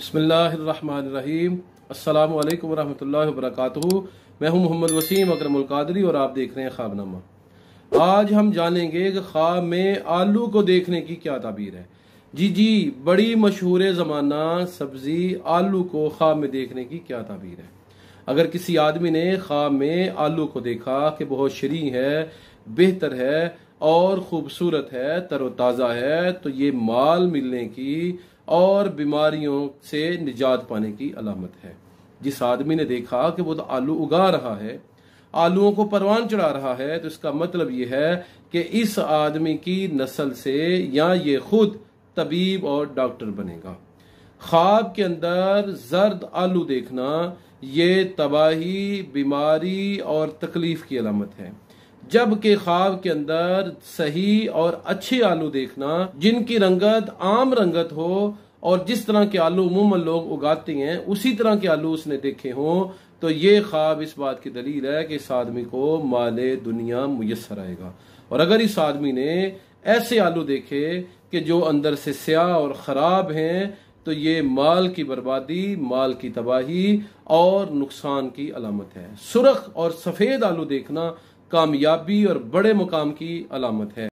बिस्मिल्लाहिर्रहमानिर्रहीम। अस्सलामु अलैकुम वरहमतुल्लाहि वबरकातुहू। मैं हूं मोहम्मद वसीम अकरमुल कादरी और आप देख रहे हैं ख्वाबनामा। आज हम जानेंगे कि ख्वाब में आलू को देखने की क्या ताबीर है। जी, बड़ी मशहूर ज़माना सब्जी आलू को ख्वाब में देखने की क्या ताबीर है। अगर किसी आदमी ने ख्वाब में आलू को देखा कि बहुत शरीं है, बेहतर है और खूबसूरत है, तरोताज़ा है, तो ये माल मिलने की और बीमारियों से निजात पाने की अलामत है। जिस आदमी ने देखा कि वो तो आलू उगा रहा है, आलूओं को परवान चढ़ा रहा है, तो इसका मतलब ये है कि इस आदमी की नस्ल से या ये खुद तबीब और डॉक्टर बनेगा। ख्वाब के अंदर जर्द आलू देखना ये तबाही, बीमारी और तकलीफ की अलामत है, जबकि ख्वाब के अंदर सही और अच्छे आलू देखना जिनकी रंगत आम रंगत हो और जिस तरह के आलू अमूमन लोग उगाते हैं उसी तरह के आलू उसने देखे हों, तो ये ख्वाब इस बात की दलील है कि इस आदमी को माले दुनिया मुयस्सर आएगा। और अगर इस आदमी ने ऐसे आलू देखे कि जो अंदर से स्याह और ख़राब हैं, तो ये माल की बर्बादी, माल की तबाही और नुकसान की अलामत है। सुर्ख और सफ़ेद आलू देखना कामयाबी और बड़े मुकाम की अलामत है।